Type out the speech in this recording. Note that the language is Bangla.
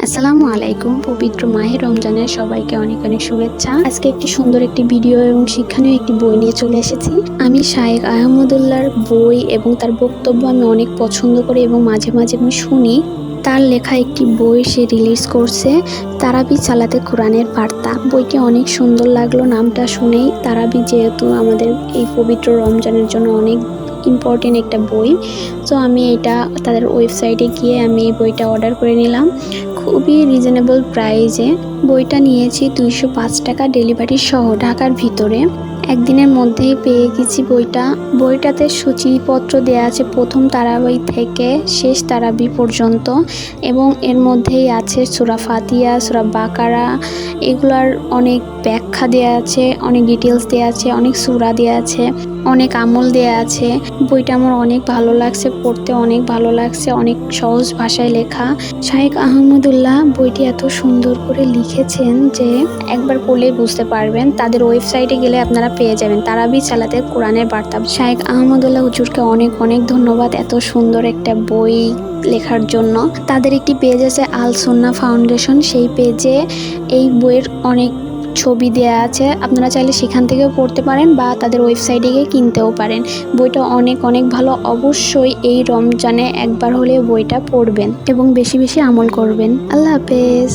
আসসালামু আলাইকুম। পবিত্র মাহে রমজানের সবাইকে অনেক অনেক শুভেচ্ছা। আজকে একটি সুন্দর একটি ভিডিও এবং শিক্ষণীয় একটি বই নিয়ে চলে এসেছি। আমি শায়েখ আহমদুল্লাহর বই এবং তার বক্তব্য আমি অনেক পছন্দ করি এবং মাঝে মাঝে আমি শুনি। তার লেখা একটি বই সে রিলিজ করছে, তারাবি চালাতে কোরআনের বার্তা। বইটি অনেক সুন্দর লাগলো নামটা শুনেই। তারাবি যেহেতু আমাদের এই পবিত্র রমজানের জন্য অনেক ইম্পর্টেন্ট একটা বই, তো আমি এটা তাদের ওয়েবসাইটে গিয়ে আমি এই বইটা অর্ডার করে নিলাম খুবই রিজনেবল প্রাইসে। বইটা নিয়েছি 205 টাকা ডেলিভারি সহ ঢাকার ভিতরে। একদিনের মধ্যেই পেয়ে গেছি বইটাতে সূচিপত্র দেওয়া আছে প্রথম তারাবি থেকে শেষ তারাবি পর্যন্ত, এবং এর মধ্যেই আছে সূরা ফাতিহা, সূরা বাকারা, এগুলার অনেক ব্যাখ্যা দেওয়া আছে, অনেক ডিটেলস দেওয়া আছে, অনেক সূরা দেওয়া আছে, অনেক আমল দেওয়া আছে। বইটা আমার অনেক ভালো লাগছে, পড়তে অনেক ভালো লাগছে, অনেক সহজ ভাষায় লেখা। শায়েখ আহমদুল্লাহ বইটি এত সুন্দর করে লিখেছেন যে একবার পড়লেই বুঝতে পারবেন। তাদের ওয়েবসাইটে গেলে আপনারা পেয়ে যাবেন তারাবি চালাতে কোরআনের বার্তা। শায়েখ আহমদুল্লাহ হুজুরকে অনেক অনেক ধন্যবাদ এত সুন্দর একটা বই লেখার জন্য। তাদের একটি পেজ আছে আল সুন্নাহ ফাউন্ডেশন, সেই পেজে এই বইয়ের অনেক ছবি দেয়া আছে, আপনারা চাইলে সেখান থেকেও পড়তে পারেন বা তাদের ওয়েবসাইটে গিয়ে কিনতেও পারেন। বইটা অনেক অনেক ভালো। অবশ্যই এই রমজানে একবার হলে বইটা পড়বেন এবং বেশি বেশি আমল করবেন। আল্লাহ হাফেজ।